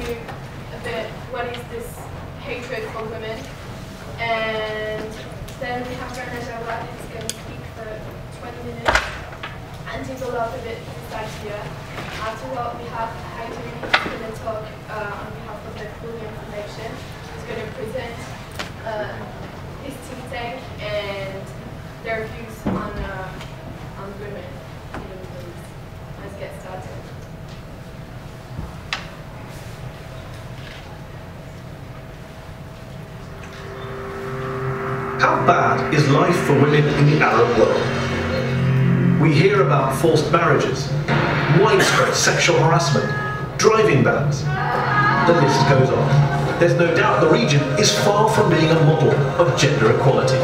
you a bit what is this hatred for women. And then we have Rana Jawad, who's going to speak for 20 minutes and develop a bit this idea. Afterward, we have Heidi, who's going to talk on behalf of the Bullion Foundation, who's going to present his think tank and their views on women in the Middle East. Let's get started. How bad is life for women in the Arab world? We hear about forced marriages, widespread sexual harassment, driving bans. The list goes on. There's no doubt the region is far from being a model of gender equality.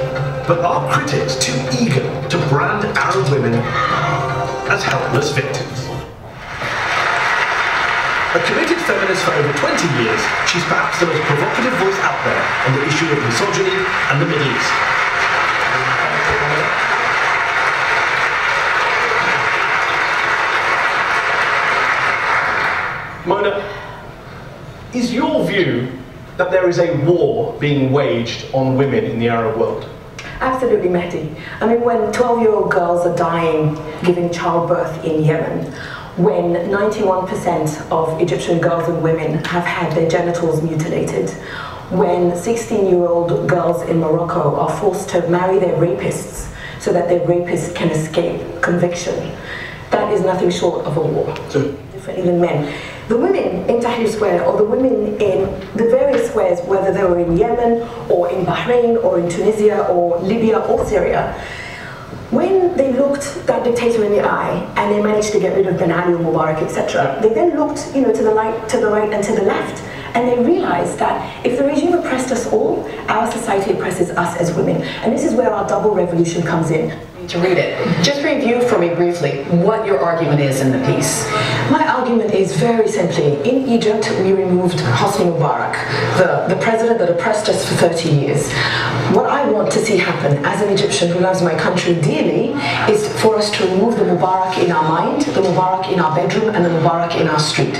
But are critics too eager to brand Arab women as helpless victims? A committed feminist for over 20 years, she's perhaps the most provocative voice out there on the issue of misogyny and the Middle East. Mona, is your view that there is a war being waged on women in the Arab world? Absolutely, Mehdi. I mean, when 12-year-old girls are dying giving childbirth in Yemen, when 91% of Egyptian girls and women have had their genitals mutilated, when 16-year-old girls in Morocco are forced to marry their rapists so that their rapists can escape conviction, that is nothing short of a war. So, differently than men. The women in Tahrir Square, or the women in the various squares, whether they were in Yemen, or in Bahrain, or in Tunisia, or Libya, or Syria, when they looked that dictator in the eye and they managed to get rid of Ben Ali Mubarak, etc., they then looked, to the right, and to the left, and they realized that if the regime oppressed us all, our society oppresses us as women. And this is where our double revolution comes in. To read it. Just review for me briefly what your argument is in the piece. My argument is very simply, in Egypt we removed Hosni Mubarak, the president that oppressed us for 30 years. What I want to see happen as an Egyptian who loves my country dearly is for us to remove the Mubarak in our mind, the Mubarak in our bedroom, and the Mubarak in our street.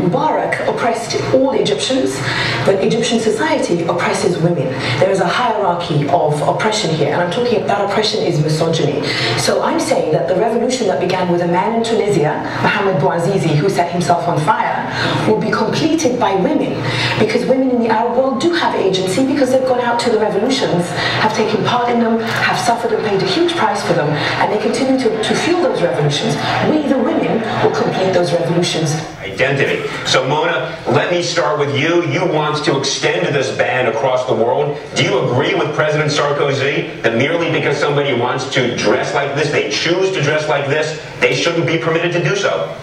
Mubarak oppressed all Egyptians, but Egyptian society oppresses women. There is a hierarchy of oppression here, and I'm talking that oppression is misogyny. So I'm saying that the revolution that began with a man in Tunisia, Mohamed Bouazizi, who set himself on fire, will be completed by women, because women in the Arab world do have agency, because they've gone out to the revolutions, have taken part in them, have suffered and paid a huge price for them, and they continue to fuel those revolutions. We, the women, will complete those revolutions. Identity. So Mona, let me start with you. You want to extend this ban across the world. Do you agree with President Sarkozy that merely because somebody wants to dress like this, they choose to dress like this, they shouldn't be permitted to do so?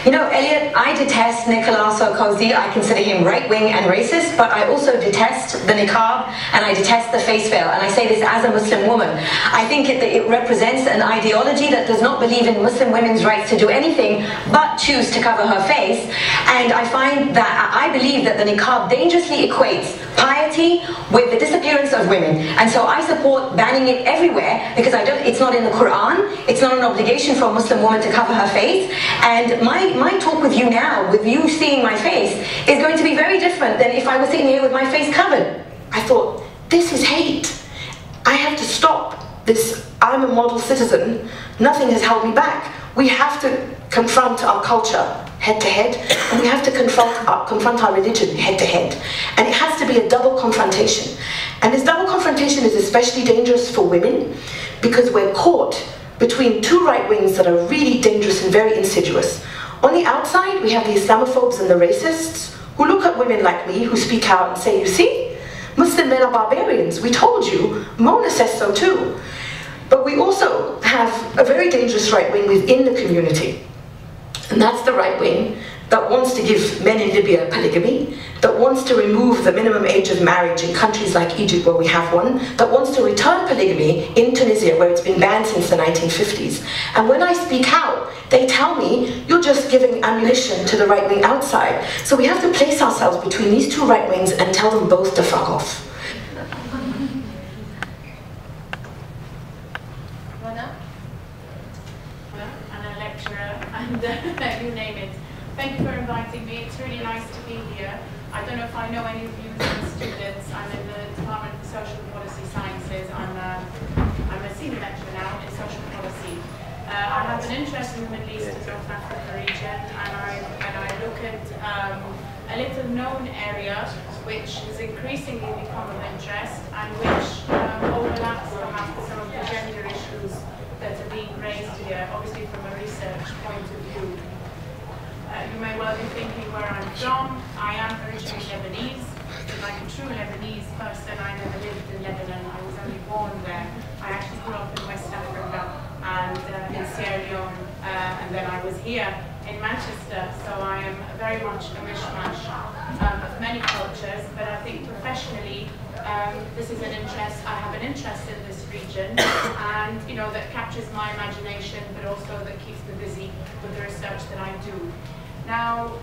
You know, Elliot, I detest Nicolas Sarkozy. I consider him right-wing and racist, but I also detest the niqab and I detest the face veil. And I say this as a Muslim woman. I think it represents an ideology that does not believe in Muslim women's rights to do anything but choose to cover her face. And I find that I believe that the niqab dangerously equates piety with the disappearance of women. And so I support banning it everywhere because it's not in the Quran, it's not an obligation for a Muslim woman to cover her face. And my talk with you now, with you seeing my face, is going to be very different than if I was sitting here with my face covered. I thought, this is hate. I have to stop this. I'm a model citizen. Nothing has held me back. We have to confront our culture head to head, and we have to confront our religion head to head. And it has to be a double confrontation. And this double confrontation is especially dangerous for women because we're caught between two right wings that are really dangerous and very insidious. On the outside, we have the Islamophobes and the racists who look at women like me, who speak out and say, you see, Muslim men are barbarians. We told you. Mona says so too. But we also have a very dangerous right wing within the community. And that's the right wing that wants to give men in Libya polygamy, that wants to remove the minimum age of marriage in countries like Egypt where we have one, that wants to return polygamy in Tunisia where it's been banned since the 1950s. And when I speak out, they tell me, you're just giving ammunition to the right wing outside. So we have to place ourselves between these two right wings and tell them both to fuck off. I'm a lecturer and you name it. Thank you for inviting me. It's really nice to be here. I don't know if I know any of you students. I'm in the Department of Social Policy Sciences. I'm a senior lecturer now in social policy. I have an interest in the Middle East and North Africa region, and I look at a little known area which has increasingly become of interest and which overlaps perhaps some of the gender issues that are being raised here, obviously from a research point of view. You may well be thinking where I'm from. I am originally Lebanese. Like a true Lebanese person, I never lived in Lebanon. I was only born there. I actually grew up in West Africa and in Sierra Leone, and then I was here in Manchester. So I am very much a mishmash of many cultures. But I think professionally, this is an interest. I have an interest in this region, and that captures my imagination, but also that keeps me busy with the research that I do. Now,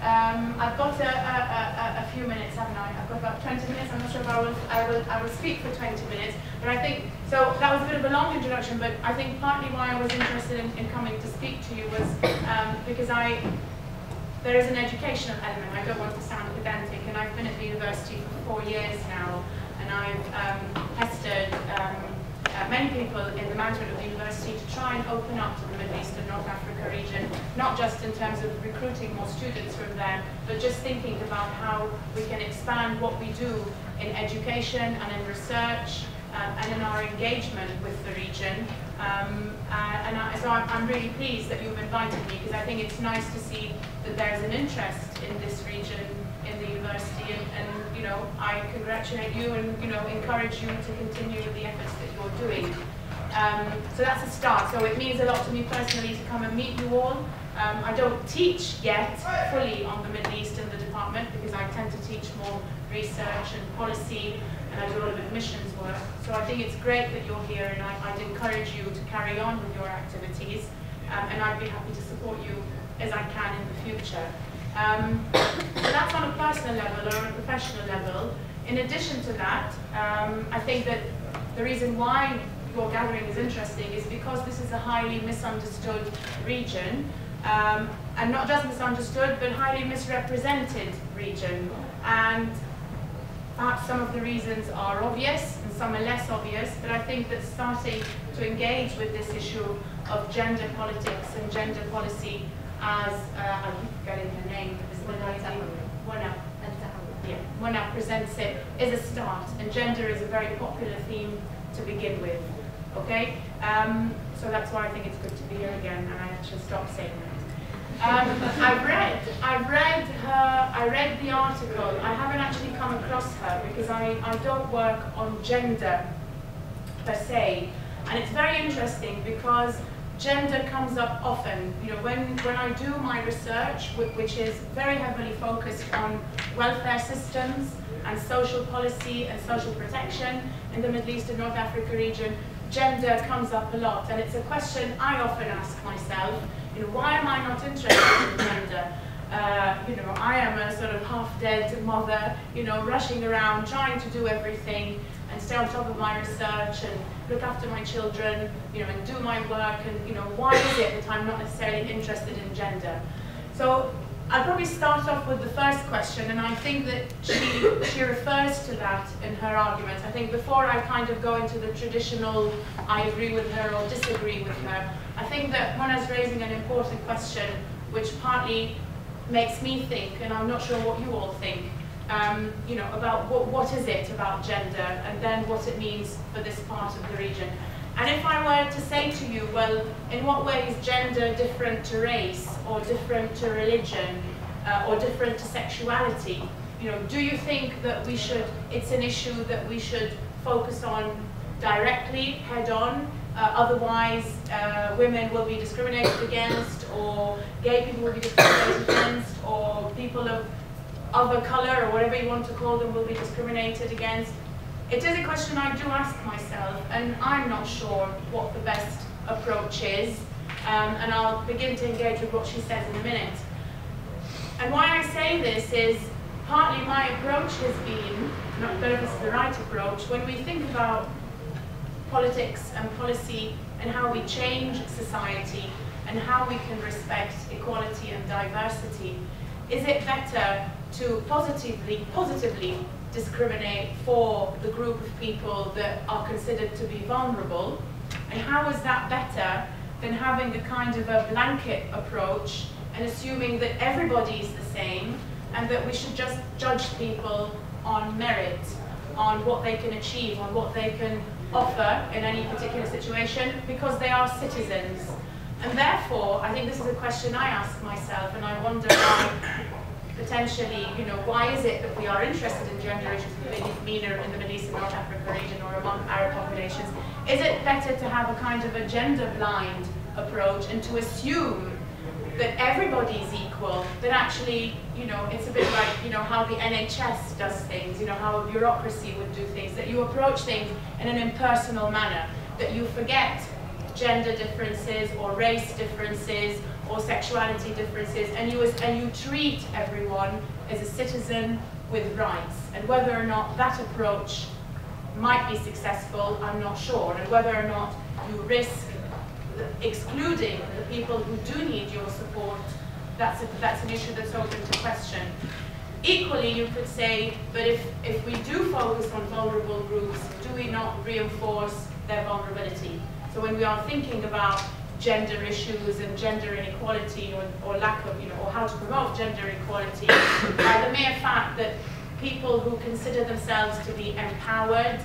I've got a few minutes, haven't I? I've got about 20 minutes. I'm not sure if I will speak for 20 minutes. But I think, so that was a bit of a long introduction, but I think partly why I was interested in coming to speak to you was because there is an educational element. I don't want to sound pedantic, and I've been at the university for 4 years now, and I've pestered many people in the management of the university to try and open up to the Middle East and North Africa region, not just in terms of recruiting more students from there, but just thinking about how we can expand what we do in education and in research and in our engagement with the region. So I'm really pleased that you've invited me, because I think it's nice to see that there's an interest in this region in the university, and I congratulate you and encourage you to continue with the efforts that you're doing. So that's a start. So it means a lot to me personally to come and meet you all. I don't teach yet fully on the Middle East in the department, because I tend to teach more research and policy, and I do a lot of admissions work. So I think it's great that you're here, and I'd encourage you to carry on with your activities, and I'd be happy to support you as I can in the future. So that's on a personal level or on a professional level. In addition to that, I think that the reason why your gathering is interesting is because this is a highly misunderstood region, and not just misunderstood, but highly misrepresented region. And perhaps some of the reasons are obvious and some are less obvious, but I think that starting to engage with this issue of gender politics and gender policy as, I keep forgetting her name, Mona presents it, is a start, and gender is a very popular theme to begin with, okay? So that's why I think it's good to be here again, and I should stop saying that. I read the article. I haven't actually come across her, because I don't work on gender per se, and it's very interesting because gender comes up often. When I do my research, which is very heavily focused on welfare systems and social policy and social protection in the Middle East and North Africa region, gender comes up a lot, and it's a question I often ask myself. Why am I not interested in gender? I am a sort of half-dead mother, rushing around, trying to do everything and stay on top of my research and look after my children, and do my work, and why is it that I'm not necessarily interested in gender? So I'll probably start off with the first question, and I think that she refers to that in her argument. I think before I kind of go into the traditional I agree with her or disagree with her, I think that Mona's raising an important question which partly makes me think, and I'm not sure what you all think, about what is it about gender, and then what it means for this part of the region. And if I were to say to you, well, in what way is gender different to race, or different to religion, or different to sexuality? Do you think that it's an issue that we should focus on directly, head on? Otherwise, women will be discriminated against, or gay people will be discriminated against, or people of other color, or whatever you want to call them, will be discriminated against. It is a question I do ask myself, and I'm not sure what the best approach is, and I'll begin to engage with what she says in a minute. And why I say this is, partly my approach has been, not that it's the right approach, when we think about politics and policy and how we change society and how we can respect equality and diversity, is it better to positively discriminate for the group of people that are considered to be vulnerable? And how is that better than having a kind of a blanket approach and assuming that everybody is the same and that we should just judge people on merit, on what they can achieve, on what they can offer in any particular situation, because they are citizens. And therefore, I think this is a question I ask myself, and I wonder why, potentially, you know, why is it that we are interested in gender issues in the Middle East and North Africa region or among Arab populations? Is it better to have a kind of a gender-blind approach and to assume that everybody is equal, that actually, you know, it's a bit like, you know, how the NHS does things, you know, how a bureaucracy would do things, that you approach things in an impersonal manner, that you forget gender differences or race differences or sexuality differences, and you treat everyone as a citizen with rights. And whether or not that approach might be successful, I'm not sure, and whether or not you risk excluding the people who do need your support, that's an issue that's open to question. Equally, you could say, but if we do focus on vulnerable groups, do we not reinforce their vulnerability? So when we are thinking about gender issues and gender inequality or lack of, you know, or how to promote gender equality, the mere fact that people who consider themselves to be empowered,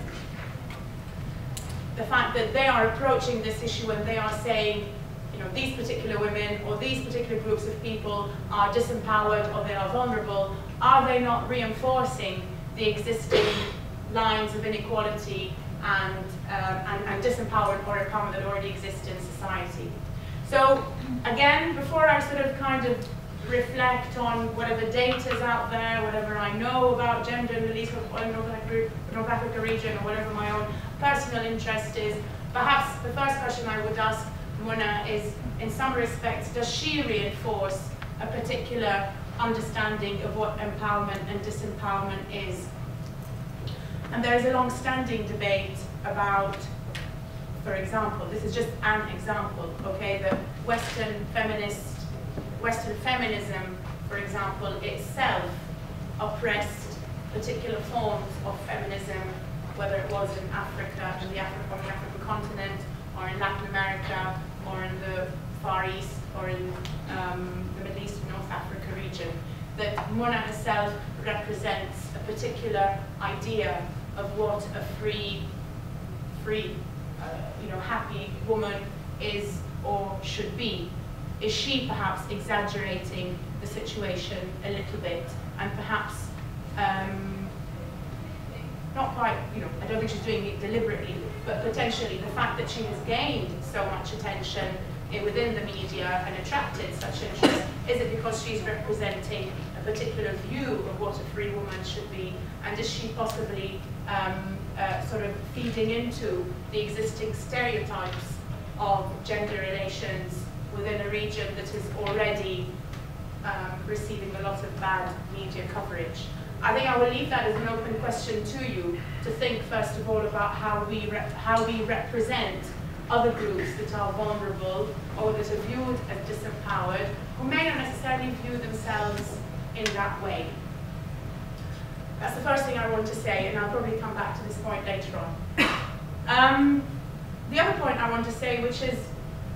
the fact that they are approaching this issue and they are saying, you know, these particular women or these particular groups of people are disempowered or they are vulnerable, are they not reinforcing the existing lines of inequality and disempowered or empowerment that already exist in society? So again, before I sort of kind of reflect on whatever data is out there, whatever I know about gender in the Middle East or North Africa region, or whatever my own personal interest is, perhaps the first question I would ask Mona is, in some respects, does she reinforce a particular understanding of what empowerment and disempowerment is? And there is a long-standing debate about, for example, this is just an example, okay, that Western feminism, for example, itself oppressed particular forms of feminism, whether it was in Africa, on the African continent, or in Latin America, or in the Far East, or in the Middle East and North Africa region, that Mona herself represents a particular idea of what a free, you know, happy woman is or should be. Is she perhaps exaggerating the situation a little bit, and perhaps not quite, you know, I don't think she's doing it deliberately, but potentially the fact that she has gained so much attention within the media and attracted such interest, is it because she's representing a particular view of what a free woman should be, and is she possibly sort of feeding into the existing stereotypes of gender relations within a region that is already receiving a lot of bad media coverage? I think I will leave that as an open question to you, to think first of all about how we represent other groups that are vulnerable or that are viewed as disempowered, who may not necessarily view themselves in that way. That's the first thing I want to say, and I'll probably come back to this point later on. The other point I want to say, which is,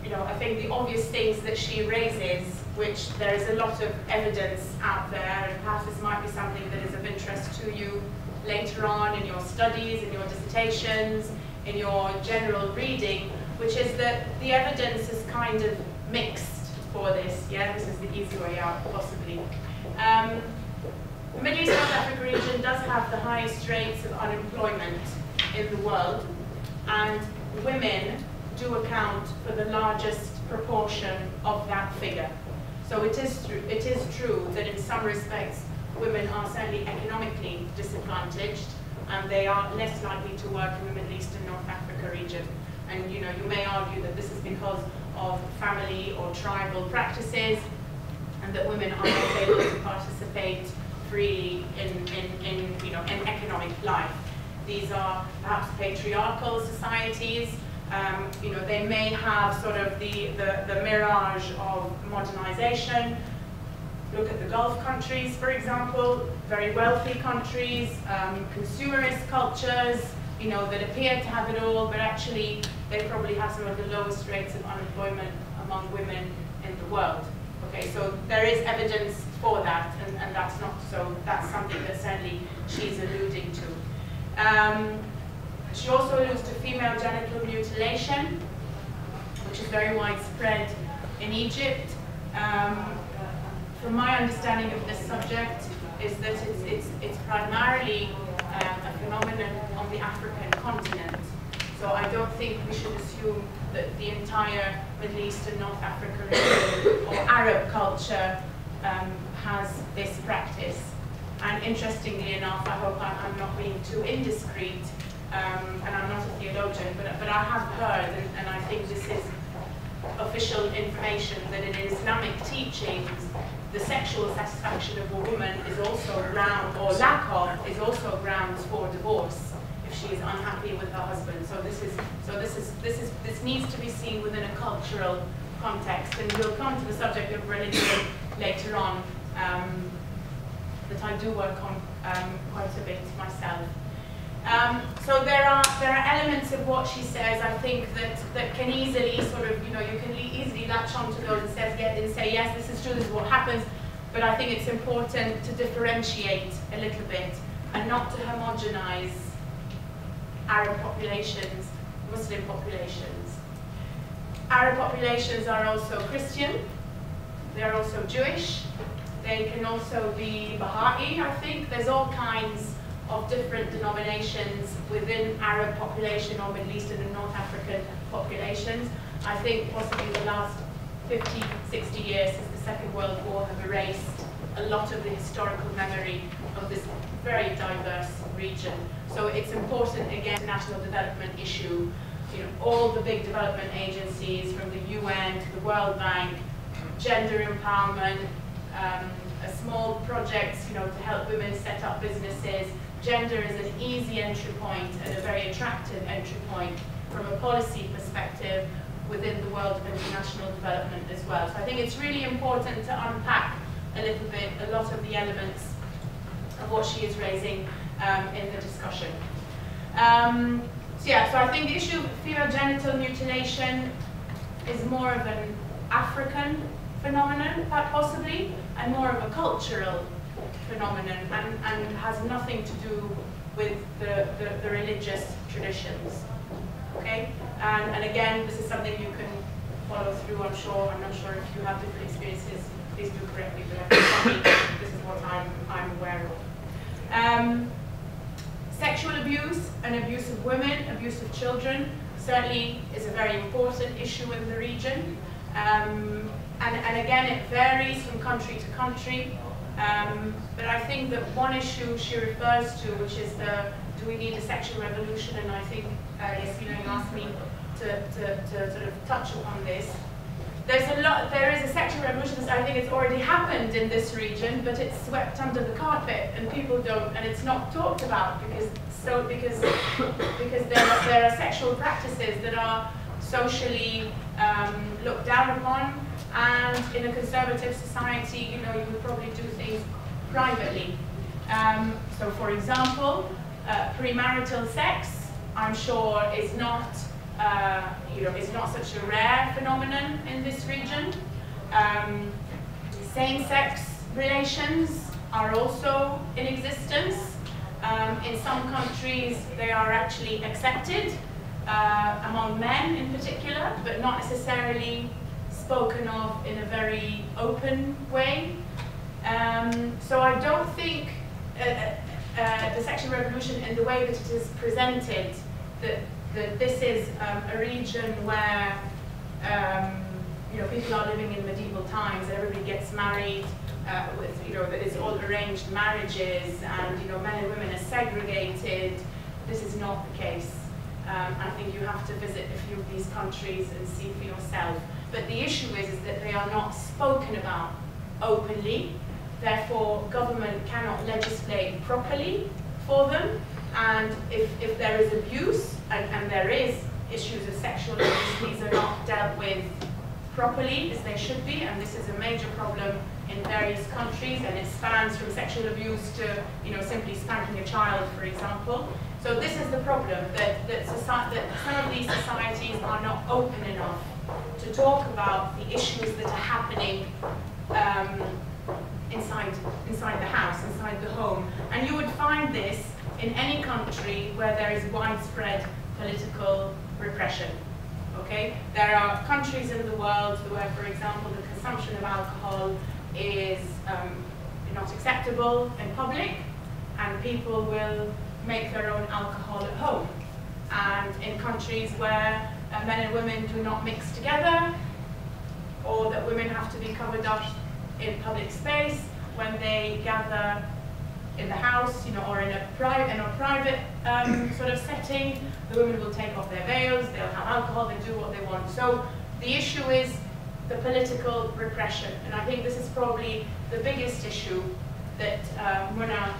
you know, I think the obvious things that she raises, which there is a lot of evidence out there, and perhaps this might be something that is of interest to you later on in your studies, in your dissertations, in your general reading, which is that the evidence is kind of mixed for this. Yeah, this is the easy way out, possibly. The Middle East North Africa region does have the highest rates of unemployment in the world, and women do account for the largest proportion of that figure. So it is true that in some respects women are certainly economically disadvantaged, and they are less likely to work in the Middle East and North Africa region. And you know, you may argue that this is because of family or tribal practices, and that women are not able to participate freely in economic life. These are perhaps patriarchal societies. You know, they may have sort of the mirage of modernization. look at the Gulf countries, for example, very wealthy countries, consumerist cultures, you know, that appear to have it all, but actually they probably have some of the lowest rates of unemployment among women in the world. Okay, so there is evidence for that, and that's not so. That's something that certainly she's alluding to. She also alludes to female genital mutilation, which is very widespread in Egypt. From my understanding of this subject, is that it's primarily a phenomenon on the African continent. So I don't think we should assume that the entire Middle East and North African region or Arab culture has this practice. And interestingly enough, I hope I'm not being too indiscreet, and I'm not a theologian, but I have heard, and I think this is official information, that in Islamic teachings, the sexual satisfaction of a woman is also ground, or lack of, is also grounds for divorce if she is unhappy with her husband. So this needs to be seen within a cultural context, and we'll come to the subject of religion later on, that I do work on quite a bit myself. So there are elements of what she says, I think, that can easily sort of, you know, you can easily latch onto those and say, yes, this is true, this is what happens, but I think it's important to differentiate a little bit and not to homogenize Arab populations, Muslim populations. Arab populations are also Christian, they are also Jewish, they can also be Baha'i, I think. There's all kinds of different denominations within Arab population or Middle Eastern and North African populations. I think possibly the last 50, 60 years since the Second World War have erased a lot of the historical memory of this very diverse region. So it's important, again, international development issue. You know, all the big development agencies, from the UN to the World Bank, gender empowerment, small projects, you know, to help women set up businesses. Gender is an easy entry point and a very attractive entry point from a policy perspective within the world of international development as well. So I think it's really important to unpack a little bit a lot of the elements of what she is raising in the discussion. So I think the issue of female genital mutilation is more of an African phenomenon, possibly, and more of a cultural phenomenon, and has nothing to do with the religious traditions. Okay, and again, this is something you can follow through. I'm not sure if you have different experiences. Please do correct me, but I think this is what I'm aware of. Sexual abuse and abuse of women, abuse of children, certainly is a very important issue in the region. And again, it varies from country to country. But I think that one issue she refers to, which is do we need a sexual revolution? And I think, Yasmina, you asked me to sort of touch upon this. There is a sexual revolution. I think it's already happened in this region, but it's swept under the carpet, and people don't, and it's not talked about because there are sexual practices that are socially looked down upon, and in a conservative society, you know, you would probably do things privately. So, for example, premarital sex, I'm sure, is not. Is not such a rare phenomenon in this region. Same-sex relations are also in existence. In some countries, they are actually accepted, among men in particular, but not necessarily spoken of in a very open way. So I don't think the sexual revolution, in the way that it is presented, that this is a region where people are living in medieval times. Everybody gets married with it's all arranged marriages, and men and women are segregated. This is not the case. I think you have to visit a few of these countries and see for yourself. But the issue is that they are not spoken about openly. Therefore, government cannot legislate properly for them. And if there is abuse, and there is issues of sexual abuse, these are not dealt with properly as they should be, and this is a major problem in various countries, and it spans from sexual abuse to, you know, simply spanking a child, for example. So this is the problem, that some of these societies are not open enough to talk about the issues that are happening inside the house, inside the home. And you would find this in any country where there is widespread political repression. Okay? There are countries in the world where, for example, the consumption of alcohol is not acceptable in public, and people will make their own alcohol at home. And in countries where men and women do not mix together, or that women have to be covered up in public space when they gather in the house, you know, or in a private sort of setting, the women will take off their veils, they'll have alcohol, they do what they want. So the issue is the political repression, and I think this is probably the biggest issue that Mona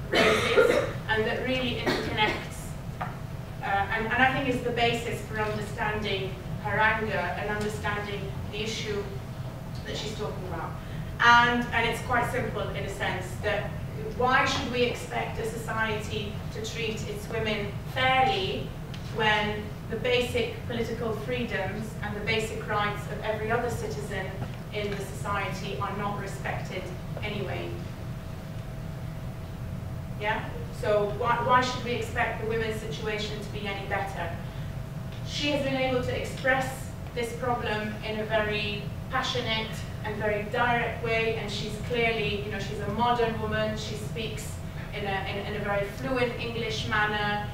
raises, and that really interconnects, and I think is the basis for understanding her anger and understanding the issue that she's talking about. And it's quite simple in a sense, that why should we expect a society to treat its women fairly when the basic political freedoms and the basic rights of every other citizen in the society are not respected anyway? Yeah? So why should we expect the women's situation to be any better? She has been able to express this problem in a very passionate and very direct way, and she's clearly, you know, she's a modern woman. She speaks in a very fluent English manner.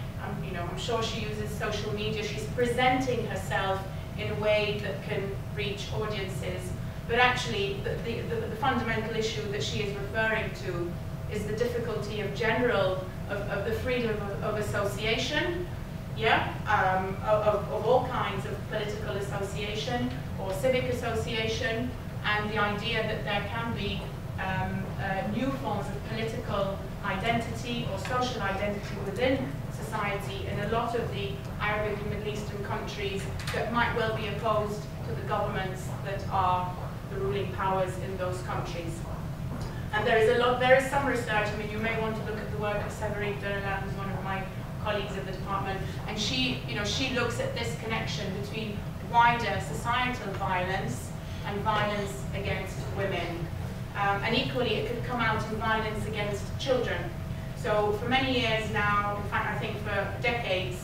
You know, I'm sure she uses social media. She's presenting herself in a way that can reach audiences. But actually, the fundamental issue that she is referring to is the difficulty of the freedom of association, yeah, of all kinds of political association or civic association, and the idea that there can be new forms of political identity or social identity within society in a lot of the Arabic and Middle Eastern countries that might well be opposed to the governments that are the ruling powers in those countries. And there is some research. I mean, you may want to look at the work of Séverine Delahaye, who's one of my colleagues in the department, and she looks at this connection between wider societal violence and violence against women. And equally, it could come out in violence against children. So for many years now, in fact, I think for decades,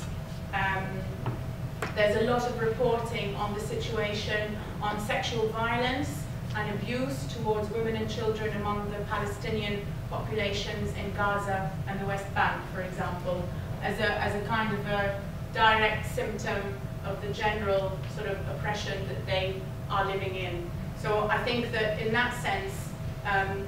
there's a lot of reporting on the situation on sexual violence and abuse towards women and children among the Palestinian populations in Gaza and the West Bank, for example, as a kind of a direct symptom of the general sort of oppression that they are living in. So I think that in that sense,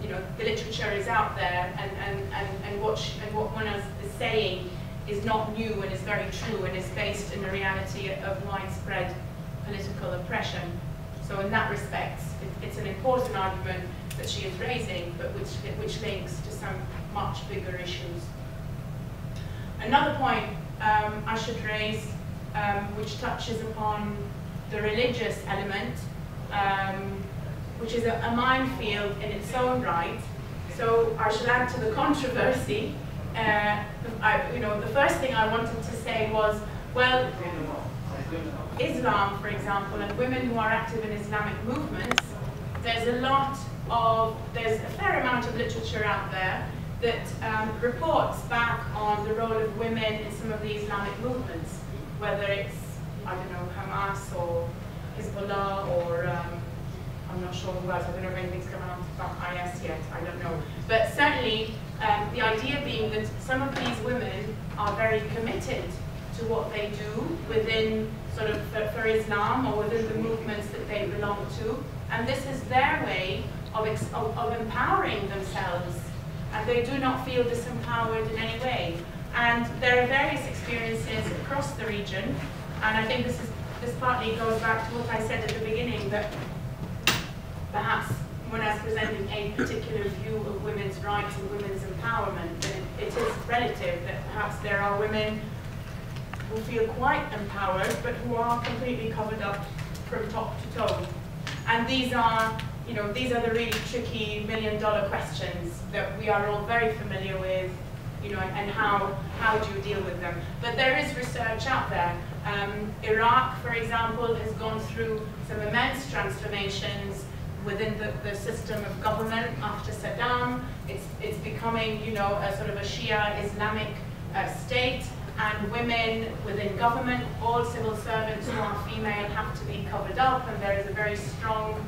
you know, the literature is out there, and what Mona is saying is not new and is very true and is based in a reality of widespread political oppression. So in that respect, it's an important argument that she is raising, but which links to some much bigger issues. Another point I should raise, which touches upon the religious element, which is a minefield in its own right. So I shall add to the controversy. The first thing I wanted to say was, well, Islam, for example, and women who are active in Islamic movements, there's a fair amount of literature out there that reports back on the role of women in some of the Islamic movements, whether it's, I don't know, Hamas or Hezbollah or I'm not sure who else. I don't know if anything's come out about IS yet. I don't know. But certainly, the idea being that some of these women are very committed to what they do within sort of for Islam or within the movements that they belong to, and this is their way of empowering themselves, and they do not feel disempowered in any way. And there are various experiences across the region, and I think this partly goes back to what I said at the beginning, that perhaps when I was presenting a particular view of women's rights and women's empowerment, that it is relative, that perhaps there are women who feel quite empowered, but who are completely covered up from top to toe. And these are you know, these are the really tricky million-dollar questions that we are all very familiar with, you know, and how do you deal with them? But there is research out there. Iraq, for example, has gone through some immense transformations within the system of government after Saddam. It's becoming, you know, a sort of a Shia Islamic state, and women within government, all civil servants who are female have to be covered up, and there is a very strong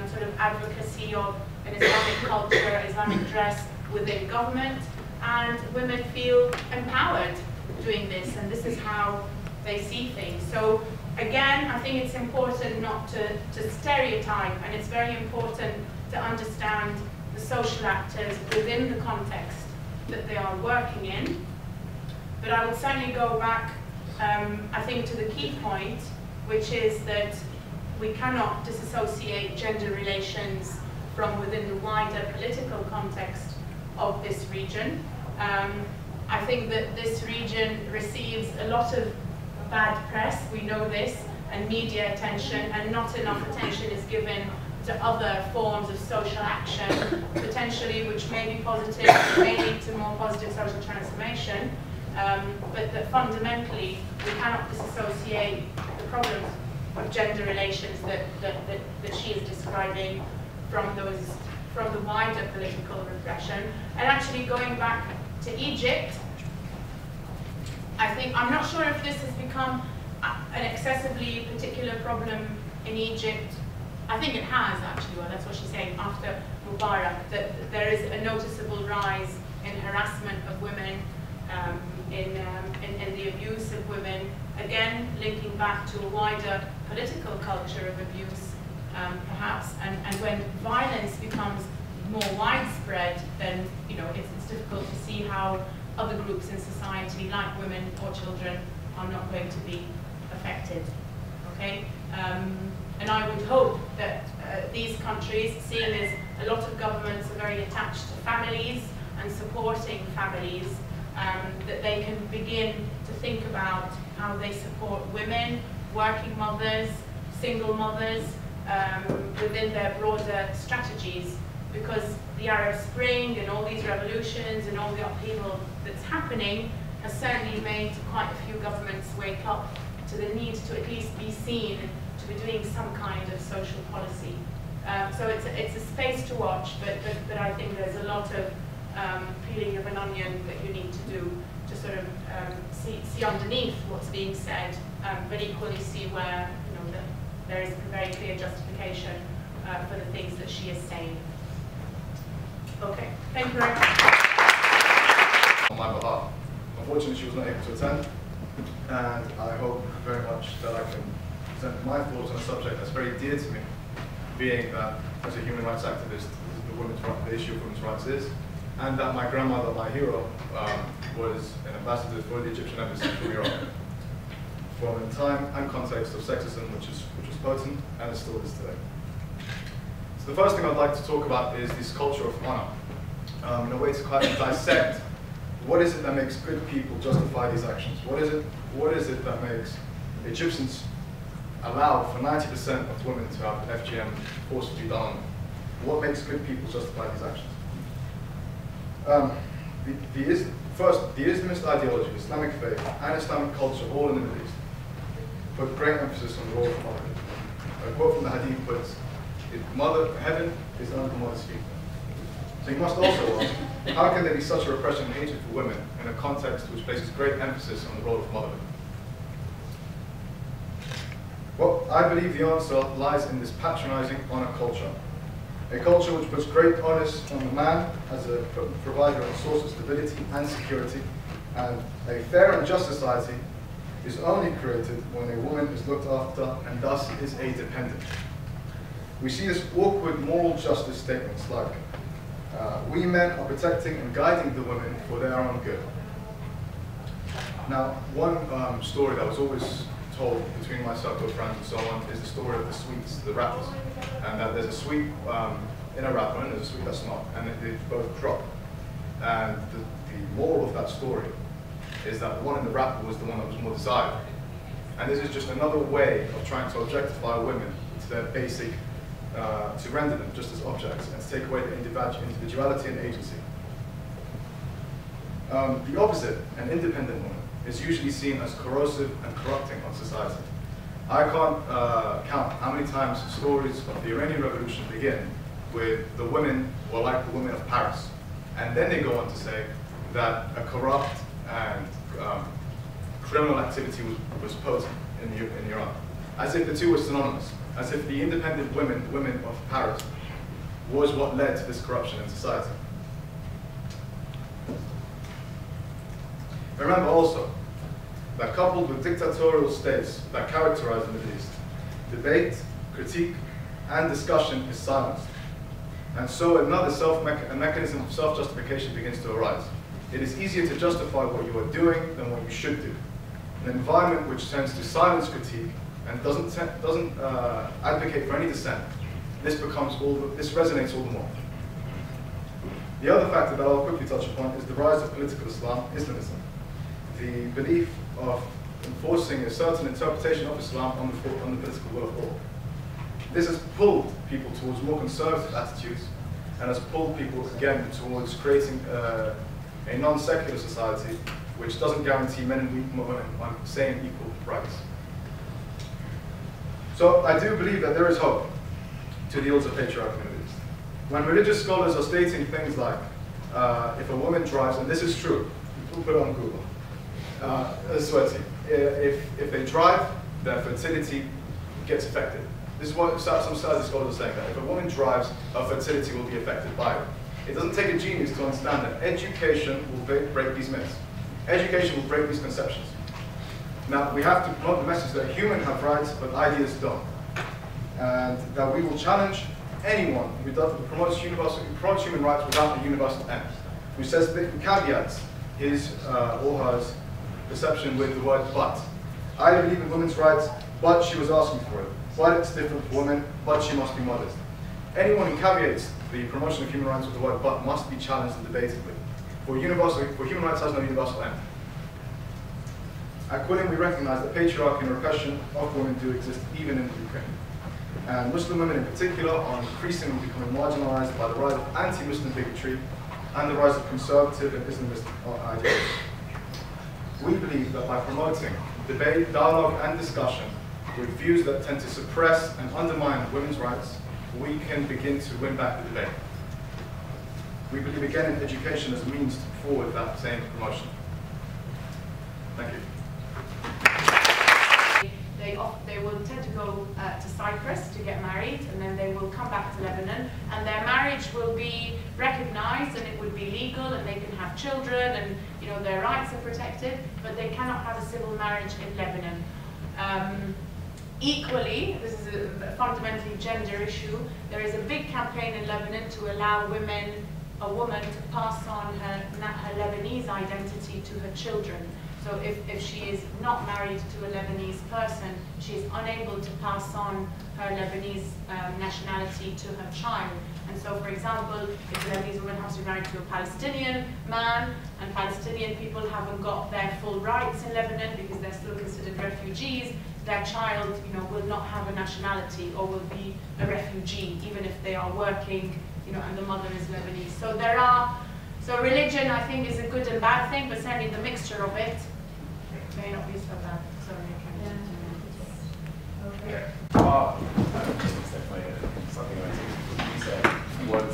sort of advocacy of an Islamic culture, Islamic dress within government, and women feel empowered doing this, and this is how they see things. So again, I think it's important not to stereotype, and it's very important to understand the social actors within the context that they are working in. But I would certainly go back, I think, to the key point, which is that we cannot disassociate gender relations from within the wider political context of this region. I think that this region receives a lot of bad press, we know this, and media attention, and not enough attention is given to other forms of social action, potentially which may be positive, may lead to more positive social transformation, but that fundamentally we cannot disassociate the problems of gender relations that she is describing from the wider political repression. And actually going back to Egypt, I think, I'm not sure if this has become an excessively particular problem in Egypt. I think it has actually, well that's what she's saying, after Mubarak, that there is a noticeable rise in harassment of women, in the abuse of women, again linking back to a wider political culture of abuse, perhaps, and when violence becomes more widespread, then you know it's difficult to see how other groups in society, like women or children, are not going to be affected. Okay, and I would hope that these countries, seeing as a lot of governments are very attached to families and supporting families, that they can begin to think about how they support women, working mothers, single mothers, within their broader strategies, because the Arab Spring and all these revolutions and all the upheaval that's happening has certainly made quite a few governments wake up to the need to at least be seen to be doing some kind of social policy. So it's a space to watch, but I think there's a lot of peeling of an onion that you need to do to sort of see underneath what's being said, but equally see where there is a very clear justification for the things that she is saying. Okay, thank you very much. On my behalf. Unfortunately, she was not able to attend, and I hope very much that I can present my thoughts on a subject that's very dear to me, being that as a human rights activist, the issue of women's rights is, and that my grandmother, my hero, was an ambassador for the Egyptian embassy from Iraq, from a time and context of sexism which was potent and it still is today. So the first thing I'd like to talk about is this culture of honor, in a way to kind of dissect what is it that makes good people justify these actions. What is it that makes Egyptians allow for 90% of women to have FGM forcibly done on them? What makes good people justify these actions? First, the Islamist ideology, Islamic faith, and Islamic culture, all in the Middle East, put great emphasis on the role of motherhood. A quote from the Hadith puts, heaven is under the mother's feet. So you must also ask, how can there be such a repression and hatred for women in a context which places great emphasis on the role of motherhood? Well, I believe the answer lies in this patronizing honor culture. A culture which puts great onus on the man as a provider and source of stability and security, and a fair and just society is only created when a woman is looked after and thus is a dependent. We see this awkward moral justice statements like, we men are protecting and guiding the women for their own good. Now, one story that was always told between my circle of friends and so on is the story of the sweets, the rappers. And that there's a sweet in a rapper and there's a sweet that's not, and they both drop. And the moral of that story is that the one in the rapper was the one that was more desired. And this is just another way of trying to objectify women to their basic to render them just as objects and to take away the individuality and agency. The opposite, an independent woman, is usually seen as corrosive and corrupting on society. I can't count how many times stories of the Iranian Revolution begin with the women were like the women of Paris. And then they go on to say that a corrupt and criminal activity was potent in Iran. As if the two were synonymous. As if the independent women of Paris was what led to this corruption in society. Remember also that coupled with dictatorial states that characterize the Middle East, debate, critique, and discussion is silenced. And so a mechanism of self-justification begins to arise. It is easier to justify what you are doing than what you should do. An environment which tends to silence critique and doesn't advocate for any dissent, this resonates all the more. The other factor that I'll quickly touch upon is the rise of political Islamism. The belief of enforcing a certain interpretation of Islam on the political will of all. This has pulled people towards more conservative attitudes and has pulled people again towards creating a non-secular society which doesn't guarantee men and women same equal rights. So I do believe that there is hope to the ills of patriarchy in the Middle East. When religious scholars are stating things like, if a woman drives, and this is true, people put it on Google, if they drive, their fertility gets affected. This is what some studies scholars are saying, that if a woman drives, her fertility will be affected by it. It doesn't take a genius to understand that education will break these myths. Education will break these conceptions. Now, we have to promote the message that humans have rights, but ideas don't. And that we will challenge anyone who promotes human rights without a universal end, who says that caveats his or her perception with the word but. I believe in women's rights, but she was asking for it. But it's different for women, but she must be modest. Anyone who caveats the promotion of human rights with the word but must be challenged and debated with. For human rights has no universal end. At Quilliam, we recognize that patriarchy and repression of women do exist even in Ukraine. And Muslim women in particular are increasingly becoming marginalized by the rise of anti-Muslim bigotry and the rise of conservative and Islamist ideology. We believe that by promoting debate, dialogue, and discussion with views that tend to suppress and undermine women's rights, we can begin to win back the debate. We believe again in education as a means to forward that same promotion. Thank you. They will tend to go to Cyprus to get married, and then they will come back to Lebanon, and their marriage will be recognized, and it would be legal, and they can have children, and their rights are protected, but they cannot have a civil marriage in Lebanon. Equally, this is a fundamentally gender issue, there is a big campaign in Lebanon to allow a woman to pass on her Lebanese identity to her children. So if she is not married to a Lebanese person, she is unable to pass on her Lebanese nationality to her child. And so, for example, if a Lebanese woman has to be married to a Palestinian man, and Palestinian people haven't got their full rights in Lebanon because they're still considered refugees, their child, will not have a nationality or will be a refugee, even if they are working, and the mother is Lebanese. So religion, I think, is a good and bad thing, but certainly the mixture of it may not be so bad. Sorry, Okay. Something you said was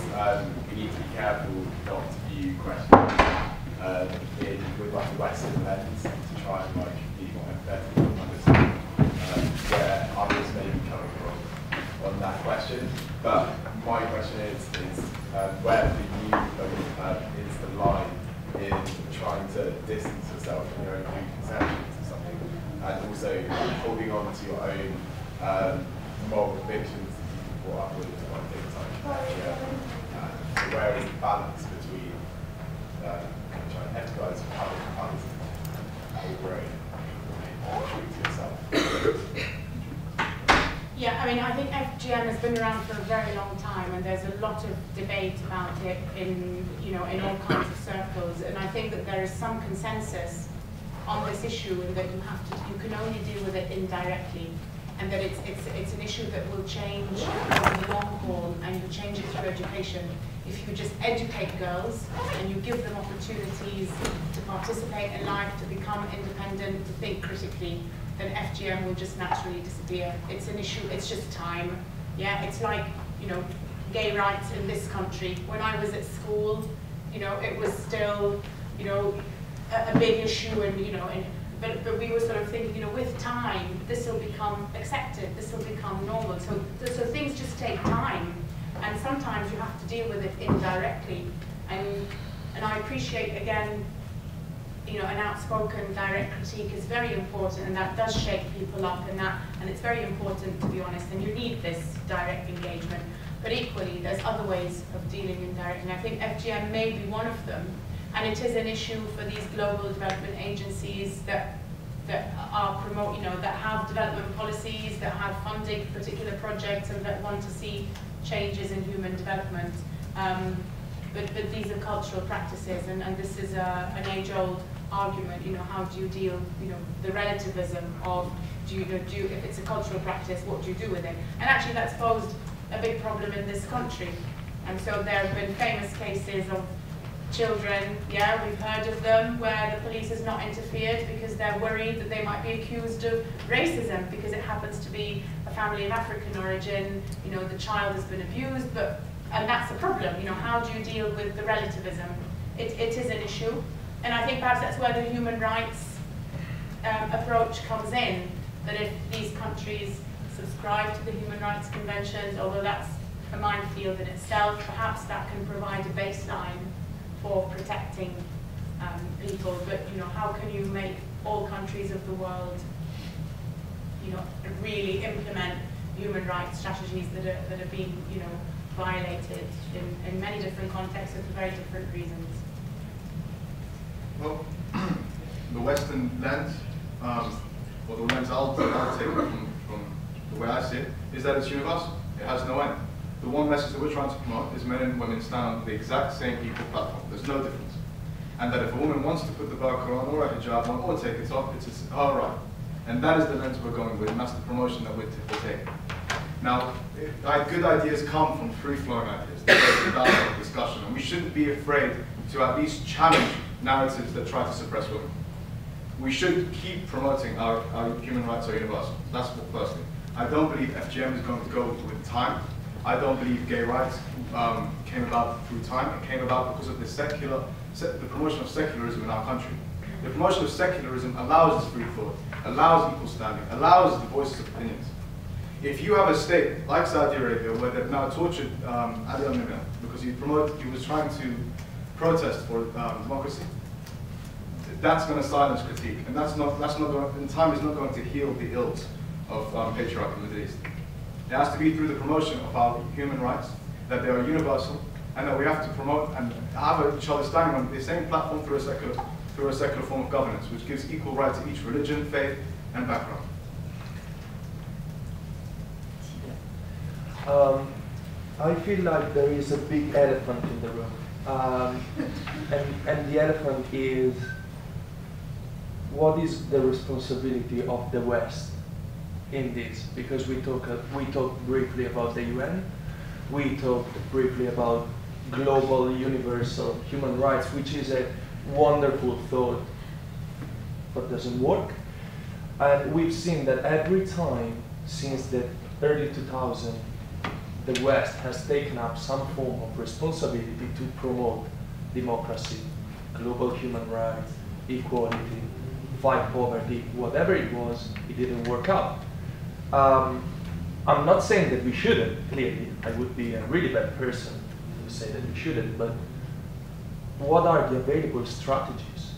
we need to be careful not to view questions with like a Western lens to try and be more empathetic and understand where others may be coming from on that question. But my question is where for you is the line in trying to distance yourself from your own preconceptions or something, and also holding on to your own moral convictions that you brought up with things like so where is the balance between trying to empathise with others and your own true to yourself? Yeah, I mean, I think FGM has been around for a very long time, and there's a lot of debate about it in in all kinds of circles. And I think that there is some consensus on this issue, and that you can only deal with it indirectly. and that it's an issue that will change over the long haul, and you change it through education. If you just educate girls and you give them opportunities to participate in life, to become independent, to think critically, then FGM will just naturally disappear. It's an issue, it's just time. Yeah, it's like, you know, gay rights in this country. When I was at school, you know, it was still, you know, a big issue, and you know, but we were sort of thinking, you know, with time, this will become accepted, this will become normal. So things just take time, and sometimes you have to deal with it indirectly. And I appreciate, again, you know, an outspoken direct critique is very important, and that does shake people up, and it's very important, to be honest, and you need this direct engagement. But equally, there's other ways of dealing indirectly, and I think FGM may be one of them. And it is an issue for these global development agencies that are promote, you know, that have development policies, that have funding particular projects, and that want to see changes in human development. But these are cultural practices, and this is an age-old argument. You know, how do you deal? You know, the relativism of if it's a cultural practice, what do you do with it? And actually, that's posed a big problem in this country. And so there have been famous cases of children, yeah, we've heard of them, where the police has not interfered because they're worried that they might be accused of racism because it happens to be a family of African origin, you know, the child has been abused, and that's a problem, you know, how do you deal with the relativism? It is an issue, and I think perhaps that's where the human rights approach comes in, that if these countries subscribe to the Human Rights Conventions, although that's a minefield in itself, perhaps that can provide a baseline for protecting people. But you know, how can you make all countries of the world, you know, really implement human rights strategies that are being, you know, violated in many different contexts for very different reasons? Well, the Western lens, or the lens I'll take from the way I see it, is that it's universal. It has no end. The one message that we're trying to promote is men and women stand on the exact same equal platform. There's no difference. And that if a woman wants to put the burqa on or a hijab on or take it off, it's her right. And that is the lens we're going with, and that's the promotion that we're taking. Now, good ideas come from free-flowing ideas, dialogue, discussion, and we shouldn't be afraid to at least challenge narratives that try to suppress women. We should keep promoting our human rights are universal. That's what, firstly. I don't believe FGM is going to go with time. I don't believe gay rights came about through time. It came about because of the promotion of secularism in our country. The promotion of secularism allows us free thought, allows equal standing, allows the voices of opinions. If you have a state like Saudi Arabia where they've now tortured Ali al-Nimr because he was trying to protest for democracy, that's going to silence critique, and time is not going to heal the ills of patriarchy in the Middle East. It has to be through the promotion of our human rights, that they are universal, and that we have to promote and have each other standing on the same platform through a secular form of governance, which gives equal right to each religion, faith, and background. I feel like there is a big elephant in the room, and the elephant is, what is the responsibility of the West in this? Because we talked briefly about the UN, we talked briefly about global universal human rights, which is a wonderful thought, but doesn't work. And we've seen that every time since the early 2000s, the West has taken up some form of responsibility to promote democracy, global human rights, equality, fight poverty, whatever it was, it didn't work out. I'm not saying that we shouldn't, clearly. I would be a really bad person to say that we shouldn't, but what are the available strategies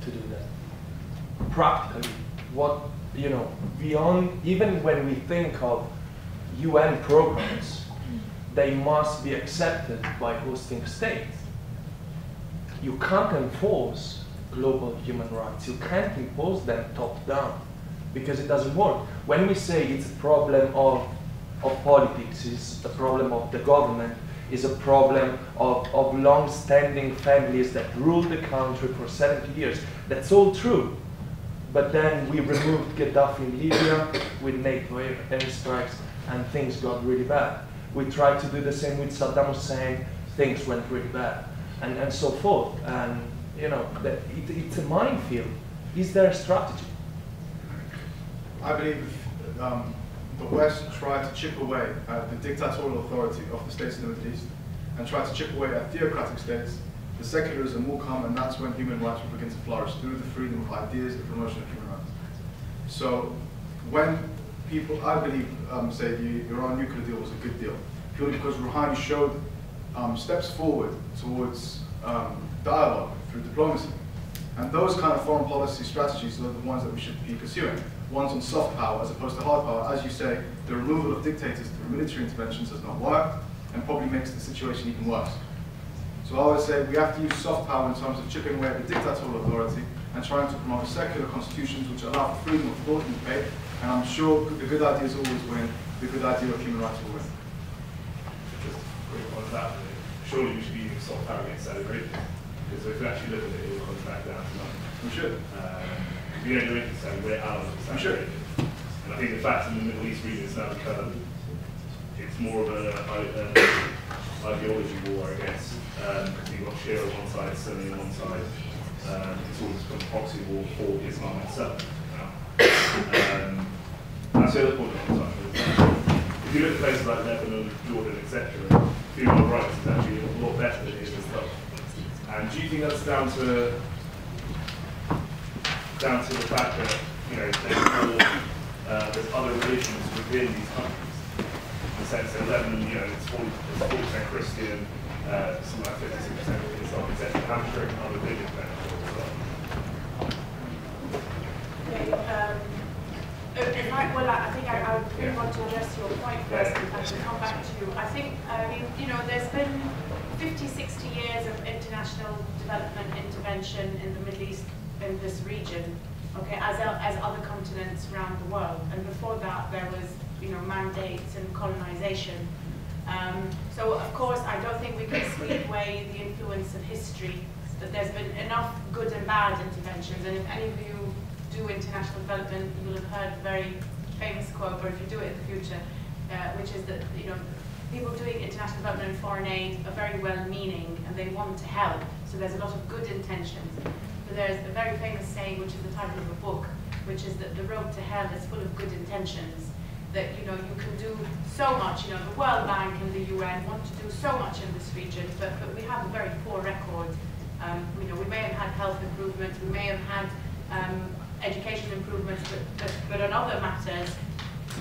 to do that? Practically, what, you know, beyond, even when we think of UN programs, they must be accepted by hosting states. You can't enforce global human rights. You can't impose them top down because it doesn't work. When we say it's a problem of politics, it's a problem of the government, it's a problem of long-standing families that ruled the country for 70 years, that's all true. But then we removed Gaddafi in Libya with NATO airstrikes, and things got really bad. We tried to do the same with Saddam Hussein, things went really bad, and so forth. And you know, it's a minefield. Is there a strategy? I believe the West tried to chip away at the dictatorial authority of the states in the Middle East and tried to chip away at theocratic states. The secularism will come, and that's when human rights will begin to flourish, through the freedom of ideas and promotion of human rights. So when people, I believe, say the Iran nuclear deal was a good deal, purely because Rouhani showed steps forward towards dialogue through diplomacy. And those kind of foreign policy strategies are the ones that we should be pursuing. Ones on soft power as opposed to hard power. As you say, the removal of dictators through military interventions has not worked and probably makes the situation even worse. So I would say we have to use soft power in terms of chipping away at the dictatorial authority and trying to promote secular constitutions which allow for freedom of thought and debate. And I'm sure the good ideas always win. The good idea of human rights will win. Just quick on that, surely we should be using soft power against Saudi Arabia. Because if we actually look at it, it will come back down to nothing. We should. We don't do anything to Saudi, we're allies of Saudi Arabia. And I think the fact in the Middle East region is now become, it's more of an ideology war, I guess. Because you've got Shia on one side, Sunni on one side. It's all become a proxy war for Islam itself. That's the other point on time. If you look at places like Lebanon, Jordan, etc., human rights is actually a lot better than it is in stuff. And do you think that's down to the fact that, you know, there's other religions within these countries? In the sense that Lebanon, you know, it's 40% Christian, something like 56% Islam, etc. How much are other religions then as well? I think I would really want to address your point first and come back to you. I think, you know, there's been 50, 60 years of international development intervention in the Middle East, in this region, okay, as other continents around the world. And before that, there was, you know, mandates and colonization. So, of course, I don't think we can sweep away the influence of history, that there's been enough good and bad interventions. And if any of you do international development, you will have heard a very famous quote, or if you do it in the future, which is that, you know, people doing international development and foreign aid are very well-meaning and they want to help. So there's a lot of good intentions. But there's a very famous saying, which is the title of a book, which is that the road to hell is full of good intentions. That, you know, you can do so much. You know, the World Bank and the UN want to do so much in this region, but we have a very poor record. You know, we may have had health improvements, we may have had education improvements, but on other matters,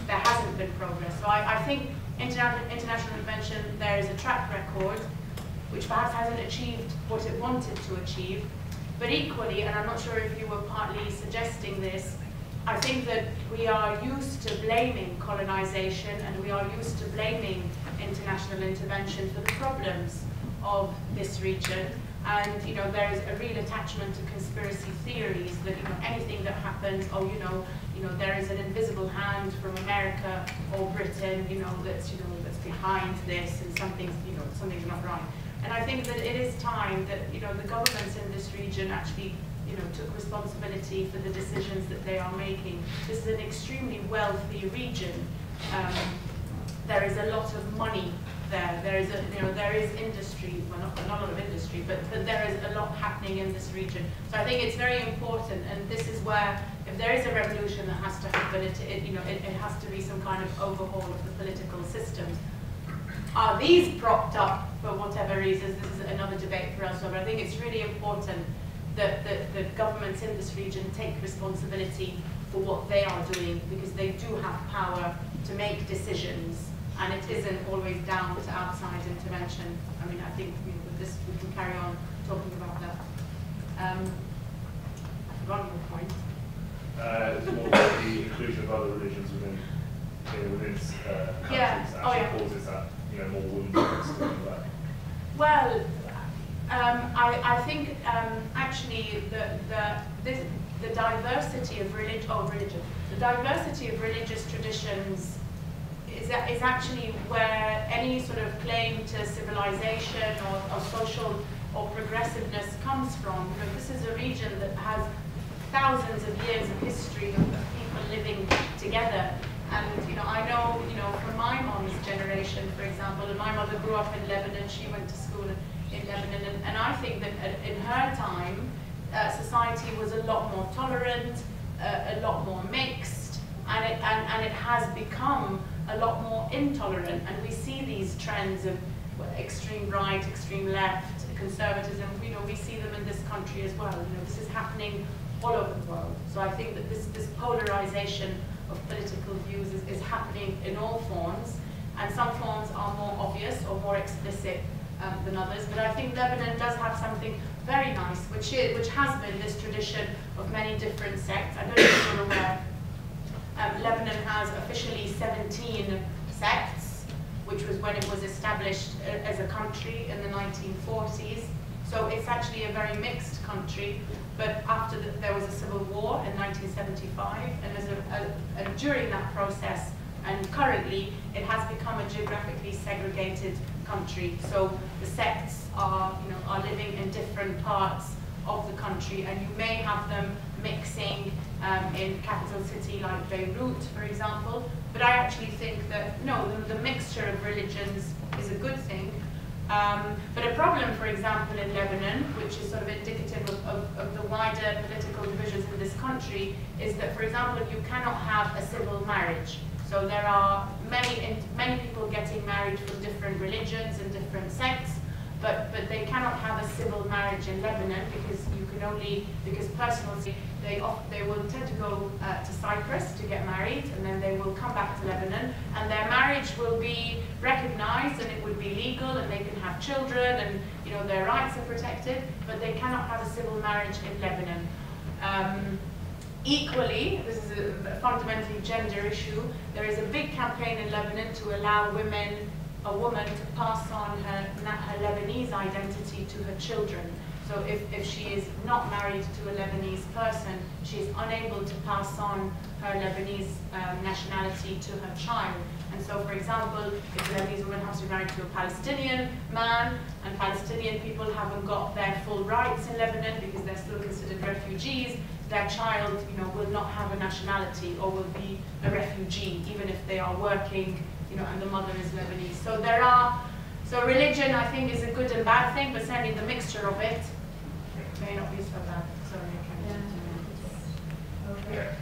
there hasn't been progress. So I think international intervention, there is a track record which perhaps hasn't achieved what it wanted to achieve, but equally, and I'm not sure if you were partly suggesting this, I think that we are used to blaming colonization and we are used to blaming international intervention for the problems of this region. And, you know, there is a real attachment to conspiracy theories that, you know, anything that happens, oh, you know, there is an invisible hand from America or Britain, you know, that's behind this, and something's not right. And I think that it is time that, you know, the governments in this region actually, you know, took responsibility for the decisions that they are making. This is an extremely wealthy region. There is a lot of money there. There is industry, well, not a lot of industry, but there is a lot happening in this region. So I think it's very important, and this is where, if there is a revolution that has to happen, it has to be some kind of overhaul of the political systems. Are these propped up for whatever reasons? This is another debate for us, but I think it's really important that the governments in this region take responsibility for what they are doing, because they do have power to make decisions, and it isn't always down to outside intervention. I mean, I think with this we can carry on talking about that. I forgot your point. It's more about the inclusion of other religions within countries actually causes that, you know, more women to that. Well, I think actually the diversity of the diversity of religious traditions is actually where any sort of claim to civilization or social or progressiveness comes from. You know, this is a region that has thousands of years of history of people living together. And I know, from my mom's generation, for example, and my mother grew up in Lebanon. She went to school in Lebanon, and I think that in her time, society was a lot more tolerant, a lot more mixed, and it has become a lot more intolerant. And we see these trends of extreme right, extreme left, conservatism. We see them in this country as well. This is happening all over the world. So I think that this polarization of political views is happening in all forms, and some forms are more obvious or more explicit than others. But I think Lebanon does have something very nice, which has been this tradition of many different sects. I don't know if you're aware. Lebanon has officially 17 sects, which was when it was established as a country in the 1940s. So it's actually a very mixed country. But after there was a civil war in 1975, and during that process, and currently, it has become a geographically segregated country. So the sects are living in different parts of the country, and you may have them mixing in capital city like Beirut, for example. But I actually think that no, the mixture of religions is a good thing. But a problem, for example, in Lebanon, which is sort of indicative of the wider political divisions in this country, is that, for example, you cannot have a civil marriage. So there are many people getting married from different religions and different sects, but they cannot have a civil marriage in Lebanon because personally they will tend to go to Cyprus to get married, and then they will come back to Lebanon, and their marriage will be recognized and it would be legal, and they can have children, and their rights are protected, but they cannot have a civil marriage in Lebanon. Equally, this is a fundamentally gender issue. There is a big campaign in Lebanon to allow a woman to pass on her Lebanese identity to her children. So if she is not married to a Lebanese person, she is unable to pass on her Lebanese nationality to her child. And so, for example, if a Lebanese woman has to be married to a Palestinian man, and Palestinian people haven't got their full rights in Lebanon because they're still considered refugees, their child, will not have a nationality or will be a refugee, even if they are working, and the mother is Lebanese. So religion, I think, is a good and bad thing, but certainly the mixture of it may not be so bad. Sorry, I can't. Yeah. Okay.